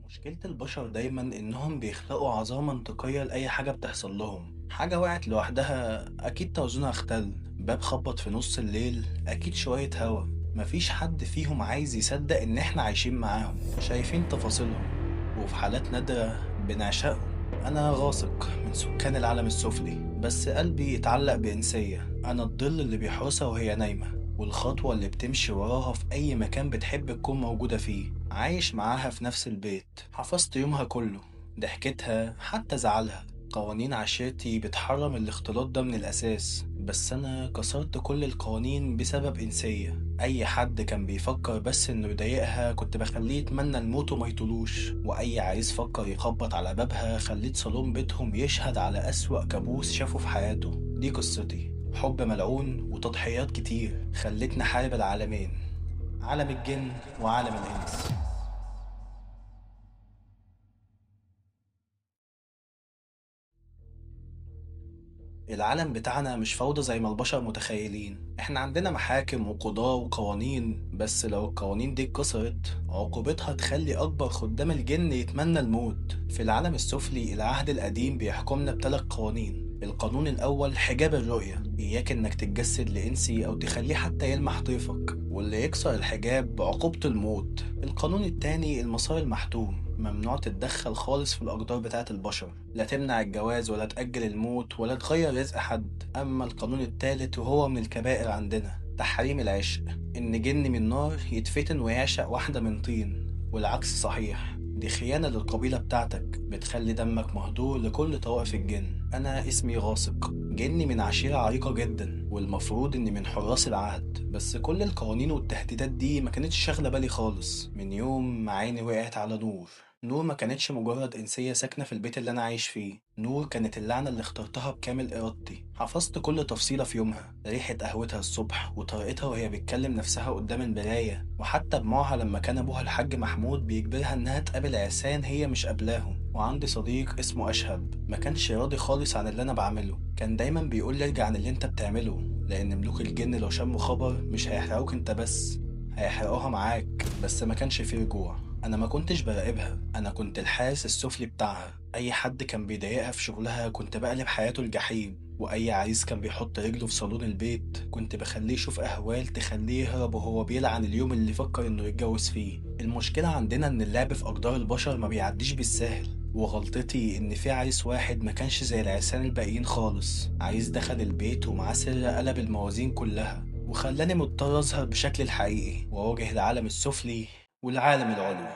مشكلة البشر دايما إنهم بيخلقوا عظمة منطقية لأي حاجة بتحصل لهم. حاجة وقعت لوحدها أكيد توازنها اختل، باب خبط في نص الليل أكيد شوية هوا. مفيش حد فيهم عايز يصدق إن إحنا عايشين معاهم، شايفين تفاصيلهم، وفي حالات نادرة بنعشقهم. أنا غاصق من سكان العالم السفلي، بس قلبي اتعلق بإنسية. أنا الظل اللي بيحرسها وهي نايمة، والخطوة اللي بتمشي وراها في أي مكان بتحب تكون موجودة فيه. عايش معاها في نفس البيت، حفظت يومها كله، ضحكتها حتى زعلها. قوانين عشيرتي بتحرم الاختلاط ده من الأساس، بس أنا كسرت كل القوانين بسبب إنسية. أي حد كان بيفكر بس إنه يضايقها كنت بخليه يتمنى الموت وما يطولوش، وأي عريس فكر يخبط على بابها خليت صالون بيتهم يشهد على أسوأ كابوس شافه في حياته. دي قصتي، حب ملعون وتضحيات كتير خلتني حارب العالمين، عالم الجن وعالم الإنس. العالم بتاعنا مش فوضى زي ما البشر متخيلين. احنا عندنا محاكم وقضاة وقوانين، بس لو القوانين دي اتكسرت عقوبتها تخلي أكبر خدام الجن يتمنى الموت. في العالم السفلي العهد القديم بيحكمنا بثلاث قوانين. القانون الأول حجاب الرؤية، إياك إنك تتجسد لإنسي أو تخليه حتى يلمح طيفك، واللي يكسر الحجاب عقوبته الموت. القانون التاني المسار المحتوم، ممنوع تتدخل خالص في الأقدار بتاعة البشر، لا تمنع الجواز ولا تأجل الموت ولا تغير رزق حد. أما القانون التالت وهو من الكبائر عندنا، تحريم العشق، إن جن من نار يتفتن ويعشق واحدة من طين، والعكس صحيح. دي خيانة للقبيلة بتاعتك، بتخلي دمك مهدور لكل طوائف الجن. أنا اسمي غاسق، جني من عشيرة عريقة جدا، والمفروض إني من حراس العهد. بس كل القوانين والتهديدات دي ما كانتش شاغلة بالي خالص من يوم ما عيني وقعت على نور. نور ما كانتش مجرد إنسية ساكنة في البيت اللي أنا عايش فيه، نور كانت اللعنة اللي اخترتها بكامل إرادتي. حفظت كل تفصيلة في يومها، ريحة قهوتها الصبح وطريقتها وهي بتكلم نفسها قدام المراية، وحتى دموعها لما كان أبوها الحاج محمود بيجبرها إنها تقابل عرسان هي مش قابلاهم. وعندي صديق اسمه أشهب، ما كانش راضي خالص عن اللي أنا بعمله، كان دايما بيقول لي ارجع عن اللي أنت بتعمله، لأن ملوك الجن لو شموا خبر مش هيحرقوك أنت بس، هيحرقوها معاك. بس ما كانش فيه رجوع. انا ما كنتش براقبها، انا كنت الحارس السفلي بتاعها. اي حد كان بيضايقها في شغلها كنت بقلب حياته الجحيم، واي عريس كان بيحط رجله في صالون البيت كنت بخليه يشوف اهوال تخليه يهرب وهو بيلعن اليوم اللي فكر انه يتجوز فيه. المشكلة عندنا ان اللعب في اقدار البشر ما بيعديش بالسهل، وغلطتي ان في عريس واحد ما كانش زي العرسان الباقيين خالص. عريس دخل البيت ومعاه سر قلب الموازين كلها، وخلاني مضطر اظهر بشكلي الحقيقي واواجه العالم السفلي والعالم العلوي.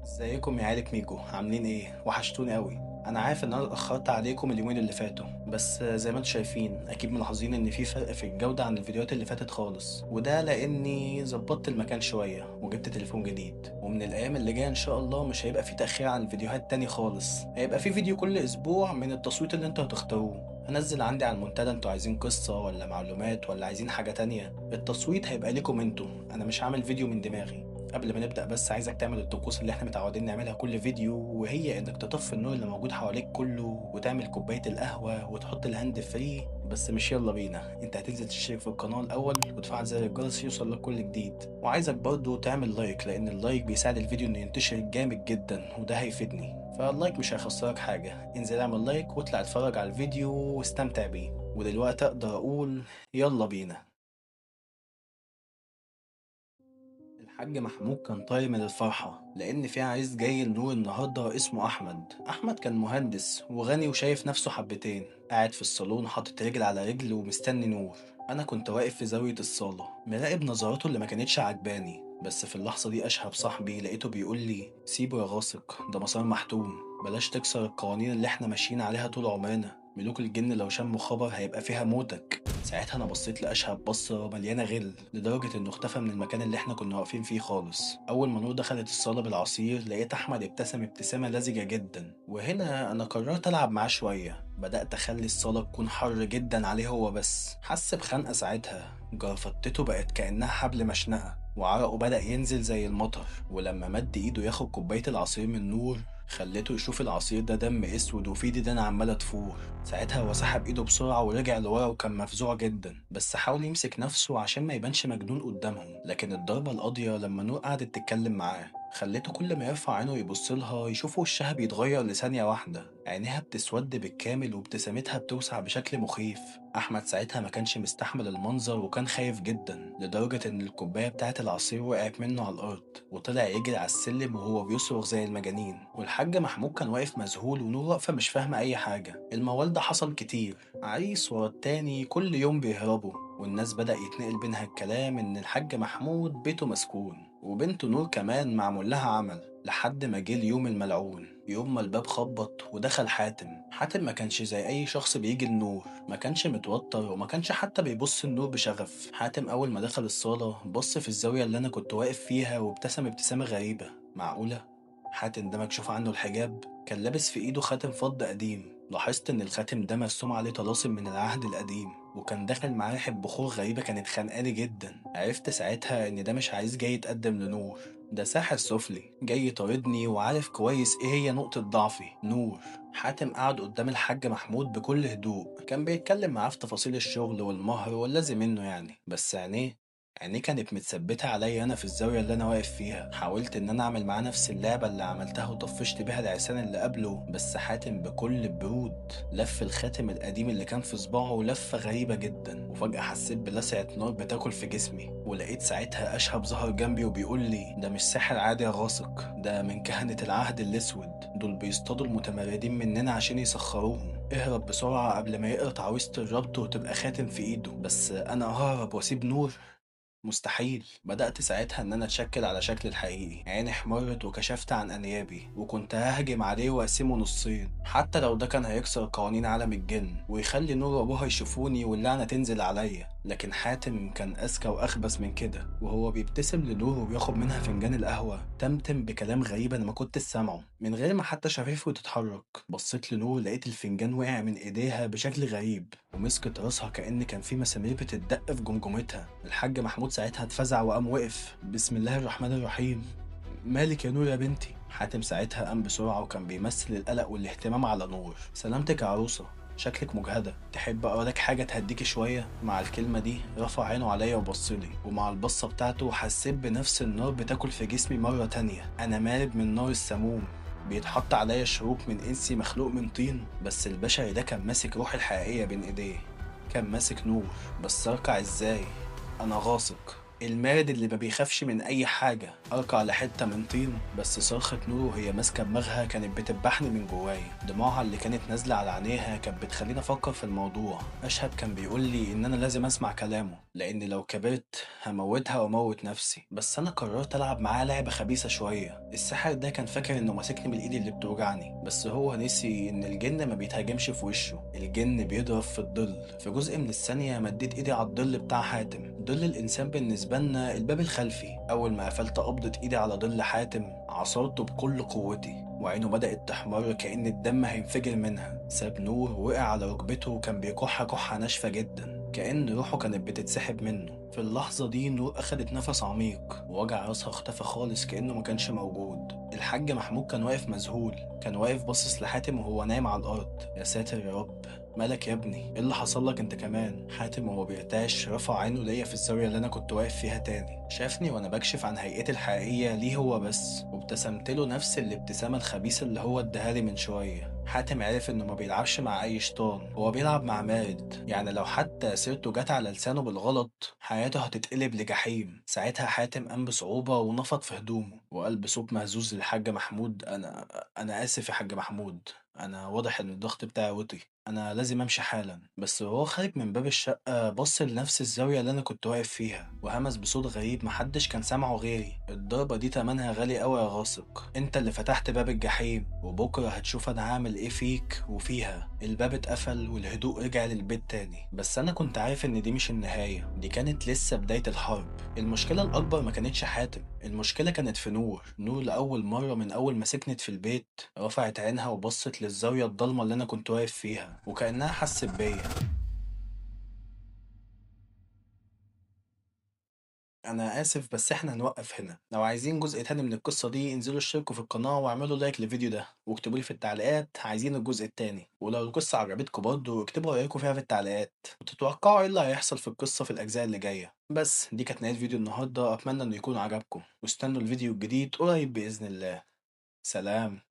ازيكم يا عيلة ميجو، عاملين ايه؟ وحشتوني قوي. انا عارف ان انا اتاخرت عليكم اليومين اللي فاتوا، بس زي ما انتم شايفين اكيد ملاحظين ان في فرق في الجودة عن الفيديوهات اللي فاتت خالص، وده لاني ظبطت المكان شوية وجبت تليفون جديد. ومن الايام اللي جاية ان شاء الله مش هيبقى في تأخير عن الفيديوهات تاني خالص، هيبقى في فيديو كل اسبوع من التصويت اللي انتوا هتختاروه. هنزل عندي على المنتدى انتوا عايزين قصة ولا معلومات ولا عايزين حاجة تانية. التصويت هيبقى لكم انتوا، انا مش هعمل فيديو من دماغي. قبل ما نبدأ بس عايزك تعمل الطقوس اللي احنا متعودين نعملها كل فيديو، وهي انك تطفي النور اللي موجود حواليك كله وتعمل كوباية القهوة وتحط الهاند فري. بس مش يلا بينا، انت هتنزل تشترك في القناة الأول وتفعل زر الجرس يوصل لك كل جديد. وعايزك برضو تعمل لايك، لأن اللايك بيساعد الفيديو انه ينتشر جامد جدا وده هيفيدني. فاللايك مش هيخسرك حاجة، انزل اعمل لايك واطلع اتفرج على الفيديو واستمتع بيه. ودلوقتي اقدر اقول يلا بينا. الحاج محمود كان طاير من الفرحة لأن في عريس جاي لنور النهاردة اسمه أحمد. أحمد كان مهندس وغني وشايف نفسه حبتين، قاعد في الصالون حاطط رجل على رجل ومستني نور. أنا كنت واقف في زاوية الصالة مراقب نظراته اللي ما كانتش عجباني، بس في اللحظة دي أشهب صاحبي لقيته بيقول لي سيبه يا غاصق، ده مسار محتوم، بلاش تكسر القوانين اللي احنا ماشيين عليها طول عمرنا، ملوك الجن لو شموا خبر هيبقى فيها موتك. ساعتها انا بصيت لاشهب بصه مليانه غل لدرجه انه اختفى من المكان اللي احنا كنا واقفين فيه خالص. اول ما نور دخلت الصاله بالعصير لقيت احمد ابتسم ابتسامه لزجه جدا، وهنا انا قررت العب معاه شويه. بدات اخلي الصاله تكون حر جدا عليه هو بس، حس بخنقه ساعتها، جرفتته بقت كانها حبل مشنقه، وعرقه بدأ ينزل زي المطر. ولما مد ايده ياخد كوباية العصير من نور خليته يشوف العصير ده دم اسود وفيه ديدان عمالة تفور. ساعتها هو سحب ايده بسرعة ورجع لورا وكان مفزوع جدا، بس حاول يمسك نفسه عشان ما يبانش مجنون قدامهم. لكن الضربة القاضية لما نور قعدت تتكلم معاه خليته كل ما يرفع عينه يبص لها يشوف وشها بيتغير لثانية واحدة، عينيها بتسود بالكامل وابتسامتها بتوسع بشكل مخيف. أحمد ساعتها ما كانش مستحمل المنظر وكان خايف جدا، لدرجة إن الكوباية بتاعة العصير وقعت منه على الأرض وطلع يجري على السلم وهو بيصرخ زي المجانين. والحاج محمود كان واقف مذهول ونور واقفة مش فاهمة أي حاجة. الموال ده حصل كتير، عريس ورا التاني كل يوم بيهربوا، والناس بدأ يتنقل بينها الكلام إن الحاج محمود بيته مسكون وبنته نور كمان معمول لها عمل، لحد ما جه اليوم الملعون، يوم ما الباب خبط ودخل حاتم. حاتم ما كانش زي أي شخص بيجي لنور، ما كانش متوتر وما كانش حتى بيبص النور بشغف. حاتم أول ما دخل الصالة بص في الزاوية اللي أنا كنت واقف فيها وابتسم ابتسامة غريبة. معقولة؟ حاتم ده مكشوف عنه الحجاب، كان لابس في إيده خاتم فضة قديم. لاحظت إن الخاتم ده مرسوم عليه طلاسم من العهد القديم، وكان داخل معاه ريحة بخور غريبة كانت خانقاني جدا. عرفت ساعتها إن ده مش عايز جاي يتقدم لنور، ده ساحر سفلي جاي يطاردني وعارف كويس إيه هي نقطة ضعفي، نور. حاتم قعد قدام الحاج محمود بكل هدوء، كان بيتكلم معاه في تفاصيل الشغل والمهر واللازم منه يعني، بس عينيه كانت متثبتة عليا أنا في الزاوية اللي أنا واقف فيها. حاولت إن أنا أعمل معاه نفس اللعبة اللي عملتها وطفشت بيها العرسان اللي قبله، بس حاتم بكل برود لف الخاتم القديم اللي كان في صباعه لفة غريبة جدا، وفجأة حسيت بلسعة نار بتاكل في جسمي. ولقيت ساعتها أشهب ظهر جنبي وبيقول لي ده مش ساحر عادي يا غاسق، ده من كهنة العهد الأسود، دول بيصطادوا المتمردين مننا عشان يسخروهم. اهرب بسرعة قبل ما يقطع عويصة الربط وتبقى خاتم في ايده. بس أنا ههرب وأسيب نور؟ مستحيل. بدأت ساعتها إن أنا أتشكل على شكل الحقيقي، عيني احمرت وكشفت عن أنيابي وكنت ههجم عليه وأقسمه نصين، حتى لو ده كان هيكسر قوانين عالم الجن ويخلي نور وأبوها يشوفوني واللعنة تنزل عليا. لكن حاتم كان أذكى وأخبث من كده، وهو بيبتسم لنور وبياخد منها فنجان القهوة تمتم بكلام غريب أنا ما كنتش سامعه. من غير ما حتى شفايفه تتحرك بصيت لنور لقيت الفنجان وقع من إيديها بشكل غريب ومسكت راسها كأن كان في مسامير بتتدق في جمجمتها. الحاج محمود ساعتها اتفزع وقام وقف. بسم الله الرحمن الرحيم. مالك يا نور يا بنتي؟ حاتم ساعتها قام بسرعة وكان بيمثل القلق والاهتمام على نور. سلامتك يا عروسة، شكلك مجهدة، تحب أقرا لك حاجة تهديكي شوية؟ مع الكلمة دي رفع عينه عليا وبصلي، ومع البصة بتاعته حسيت بنفس النار بتاكل في جسمي مرة تانية. أنا مارد من نار السموم، بيتحط عليا شروط من إنسي مخلوق من طين، بس البشري ده كان ماسك روحي الحقيقية بين إيديه، كان ماسك نور. بس أركع إزاي؟ أنا غاصق، المارد اللي ما بيخافش من أي حاجة، أركع لحتة من طين؟ بس صرخة نور وهي ماسكة دماغها كانت بتذبحني من جوايا. دموعها اللي كانت نازلة على عينيها كانت بتخليني أفكر في الموضوع. أشهد كان بيقول لي إن أنا لازم أسمع كلامه، لأن لو كبرت هموتها وأموت نفسي. بس أنا قررت ألعب معاه لعبة خبيثة شوية. الساحر ده كان فاكر إنه ماسكني بالإيد اللي بتوجعني، بس هو نسي إن الجن ما بيتهاجمش في وشه، الجن بيضرب في الظل. في جزء من الثانية مديت إيدي على الظل بتاع حاتم. ظل الإنسان بالنسبة لنا الباب الخلفي. أول ما قفلت قبضة إيدي على ظل حاتم عصرته بكل قوتي وعينه بدأت تحمر كأن الدم هينفجر منها. ساب نور وقع على ركبته وكان بيكح كحة ناشفة جدا كأن روحه كانت بتتسحب منه. في اللحظة دي نور أخدت نفس عميق ووجع راسها اختفى خالص كأنه ما كانش موجود. الحاج محمود كان واقف مذهول، كان واقف باصص لحاتم وهو نايم على الأرض. يا ساتر يا رب، مالك يا ابني؟ ايه اللي حصل لك انت كمان؟ حاتم وهو بيرتعش رفع عينه ليا في الزاويه اللي انا كنت واقف فيها تاني، شافني وانا بكشف عن هيئتي الحقيقيه ليه هو بس، وابتسمت له نفس الابتسامه الخبيثه اللي هو اداها لي من شويه. حاتم عرف انه ما بيلعبش مع اي شيطان، هو بيلعب مع مارد، يعني لو حتى سيرته جت على لسانه بالغلط حياته هتتقلب لجحيم. ساعتها حاتم قام بصعوبه ونفض في هدومه وقال بصوت مهزوز للحاج محمود: انا اسف يا حاج محمود، انا واضح ان الضغط بتاعي وطي، انا لازم امشي حالا. بس وهو خارج من باب الشقة بص لنفس الزاوية اللي انا كنت واقف فيها وهمس بصوت غريب محدش كان سامعه غيري: الضربة دي تمنها غالي قوي يا غاصق، انت اللي فتحت باب الجحيم وبكرة هتشوف انا هعمل ايه فيك وفيها. الباب اتقفل والهدوء رجع للبيت تاني، بس انا كنت عارف ان دي مش النهاية، دي كانت لسه بداية الحرب. المشكلة الأكبر ما كانتش حاتم، المشكلة كانت في نور. نور لأول مرة من أول ما سكنت في البيت رفعت عينها وبصت للزاوية الضلمة اللي أنا كنت واقف فيها وكأنها حست بيا. أنا آسف بس إحنا هنوقف هنا، لو عايزين جزء تاني من القصة دي انزلوا اشتركوا في القناة واعملوا لايك للفيديو ده واكتبوا لي في التعليقات عايزين الجزء التاني، ولو القصة عجبتكم برضه اكتبوا رأيكم فيها في التعليقات وتتوقعوا ايه اللي هيحصل في القصة في الأجزاء اللي جاية. بس دي كانت نهاية فيديو النهاردة، أتمنى إنه يكون عجبكم واستنوا الفيديو الجديد قريب بإذن الله. سلام.